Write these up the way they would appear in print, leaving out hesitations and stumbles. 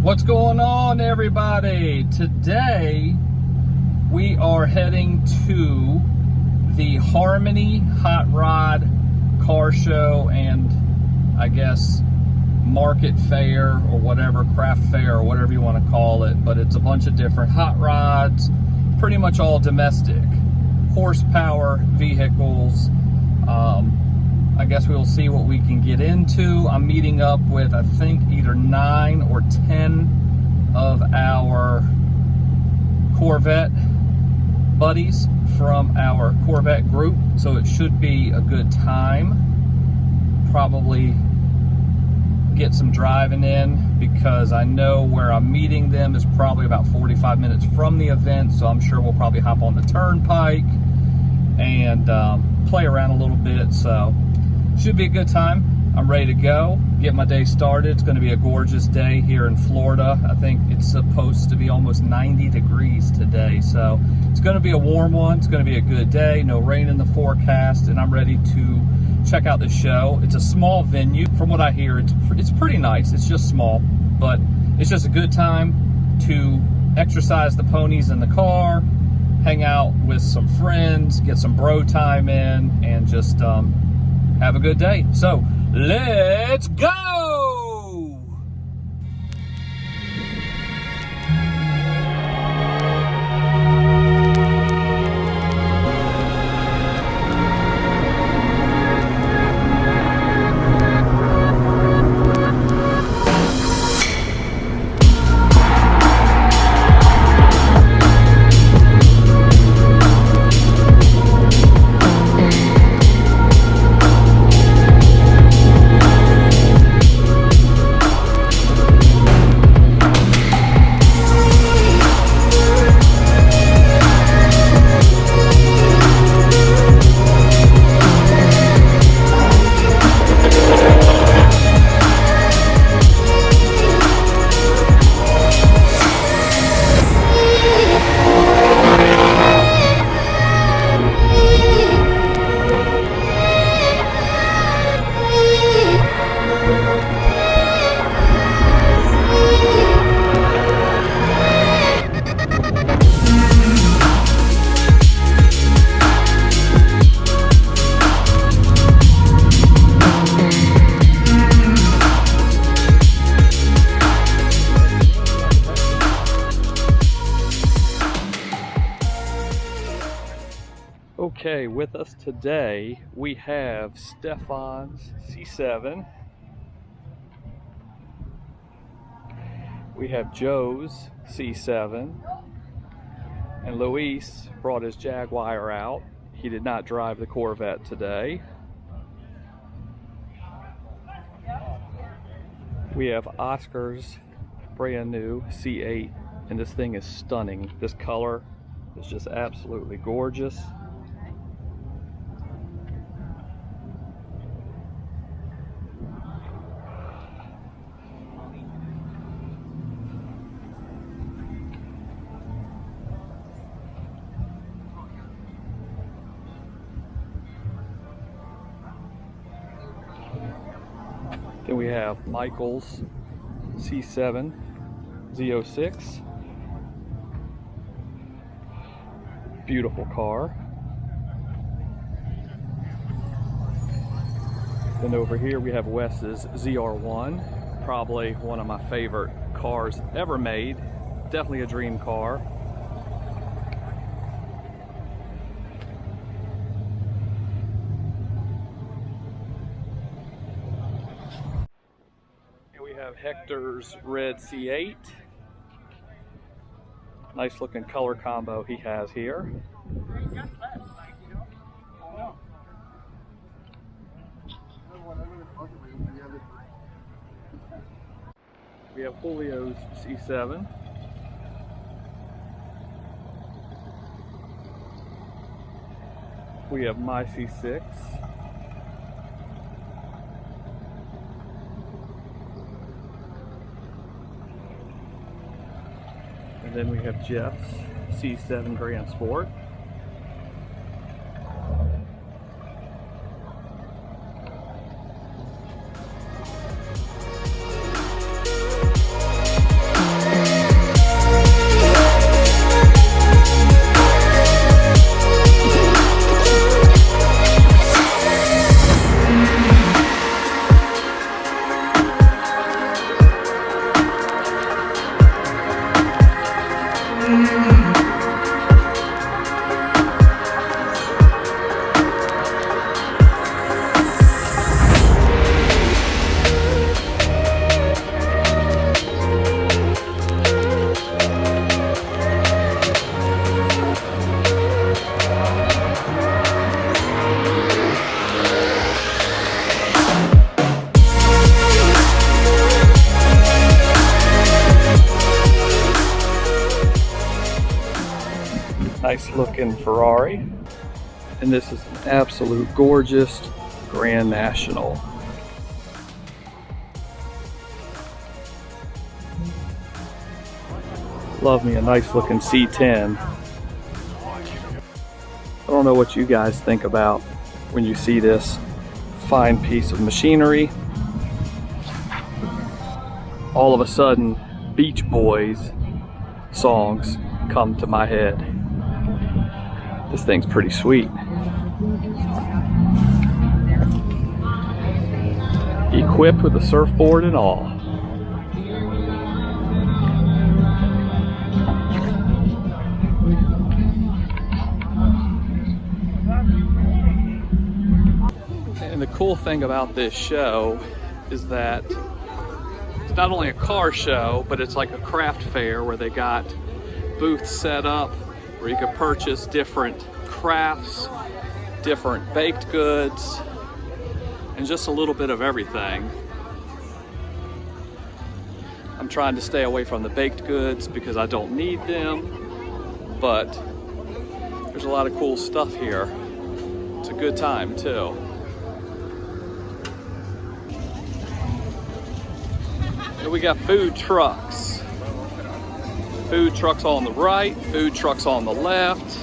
What's going on, everybody? Today we are heading to the Harmony Hot Rod Car Show and I guess market fair or whatever, craft fair or whatever you want to call it, but it's a bunch of different hot rods, pretty much all domestic horsepower vehicles. I guess we'll see what we can get into. I'm meeting up with, I think, either 9 or 10 of our Corvette buddies from our Corvette group, so it should be a good time. Probably get some driving in because I know where I'm meeting them is probably about 45 minutes from the event, so I'm sure we'll probably hop on the turnpike and play around a little bit. So should be a good time. I'm ready to go, get my day started. It's going to be a gorgeous day here in Florida. I think it's supposed to be almost 90 degrees today, so it's going to be a warm one. It's going to be a good day, no rain in the forecast, and I'm ready to check out the show. It's a small venue. From what I hear, it's pretty nice. It's just small, but it's just a good time to exercise the ponies in the car, hang out with some friends, get some bro time in, and just have a good day. So let's go! Okay, with us today we have Stefan's C7, we have Joe's C7, and Luis brought his Jaguar out. He did not drive the Corvette today. We have Oscar's brand new C8, and this thing is stunning. This color is just absolutely gorgeous. Then we have Michael's C7 Z06. Beautiful car. Then over here we have Wes's ZR1. Probably one of my favorite cars ever made. Definitely a dream car. Hector's red C8. Nice looking color combo he has here. We have Julio's C7. We have my C6. And then we have Jeff's C7 Grand Sport. Nice looking Ferrari. And this is an absolute gorgeous Grand National. Love me a nice looking C10. I don't know what you guys think about when you see this fine piece of machinery. All of a sudden, Beach Boys songs come to my head. This thing's pretty sweet. Equipped with a surfboard and all. And the cool thing about this show is that it's not only a car show, but it's like a craft fair where they got booths set up where you could purchase different crafts, different baked goods, and just a little bit of everything. I'm trying to stay away from the baked goods because I don't need them, but there's a lot of cool stuff here. It's a good time too. And we got food trucks. Food trucks on the right, food trucks on the left.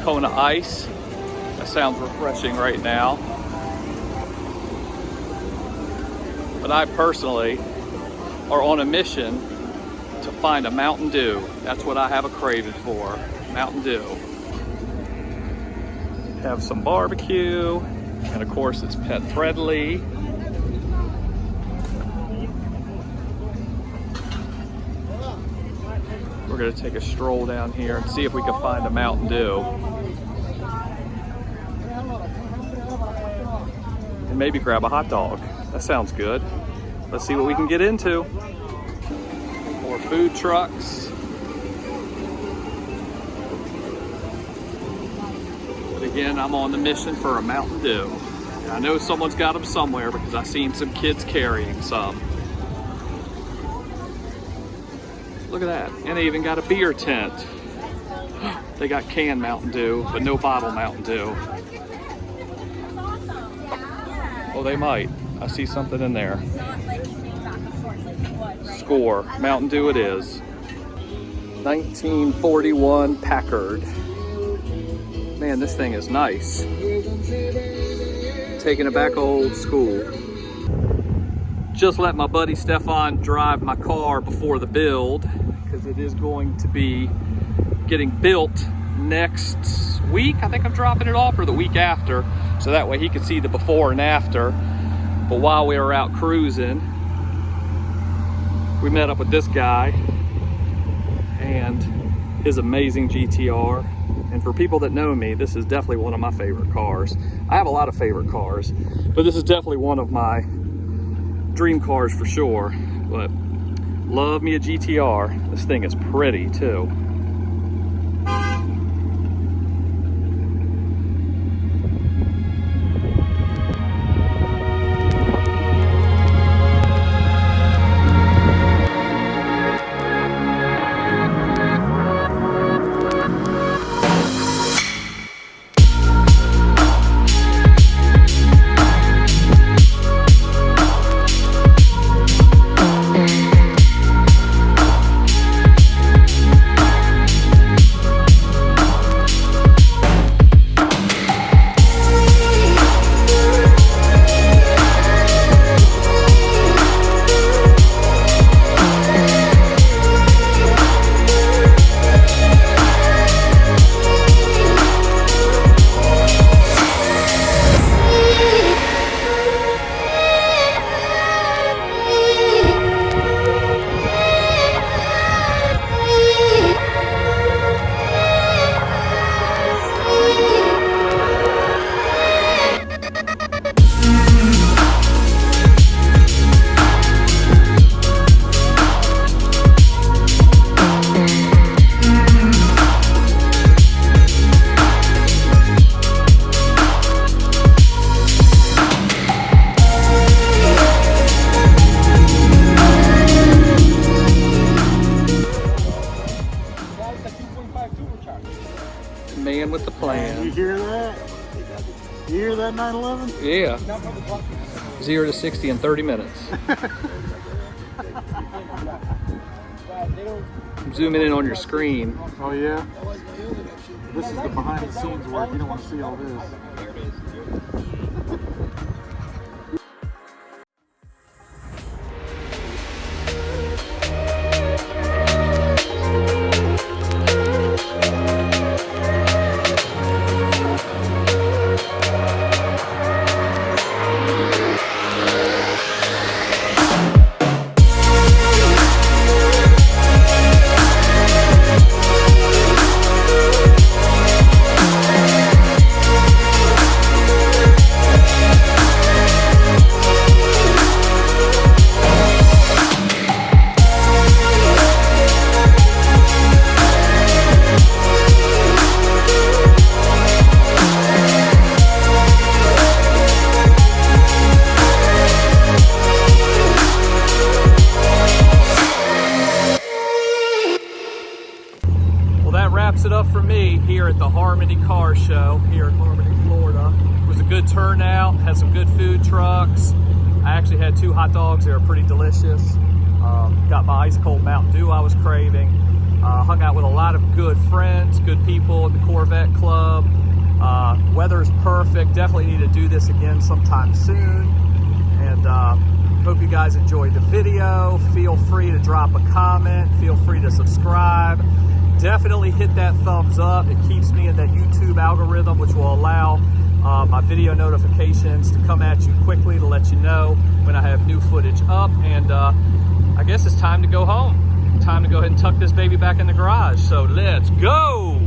Kona Ice. That sounds refreshing right now. But I personally are on a mission to find a Mountain Dew. That's what I have a craving for, Mountain Dew. Have some barbecue, and of course it's pet friendly. We're gonna take a stroll down here and see if we can find a Mountain Dew. And maybe grab a hot dog. That sounds good. Let's see what we can get into. More food trucks. But again, I'm on the mission for a Mountain Dew. And I know someone's got them somewhere because I've seen some kids carrying some. Look at that. And they even got a beer tent. They got canned Mountain Dew, but no bottle Mountain Dew. Oh, they might. I see something in there. Score. Mountain Dew it is. 1941 Packard. Man, this thing is nice. Taking it back old school. Just let my buddy Stefan drive my car before the build because it is going to be getting built next week. I think I'm dropping it off, or the week after, so that way he can see the before and after. But while we were out cruising, we met up with this guy and his amazing GTR. And for people that know me, this is definitely one of my favorite cars. I have a lot of favorite cars, but this is definitely one of my dream cars for sure. But love me a GTR. This thing is pretty too. Man with the plan. You hear that? You hear that 911? Yeah. 0 to 60 in 30 minutes. I'm zooming in on your screen. Oh yeah? This is the behind the scenes work. You don't want to see all this. Wraps it up for me here at the Harmony Car Show here in Harmony, Florida. It was a good turnout, had some good food trucks. I actually had 2 hot dogs. They were pretty delicious. Got my ice cold Mountain Dew I was craving. Hung out with a lot of good friends, good people in the Corvette Club. Weather's perfect. Definitely need to do this again sometime soon. And hope you guys enjoyed the video. Feel free to drop a comment. Feel free to subscribe. Definitely hit that thumbs up. It keeps me in that YouTube algorithm, which will allow my video notifications to come at you quickly to let you know when I have new footage up. And I guess it's time to go home. Time to go ahead and tuck this baby back in the garage. So let's go.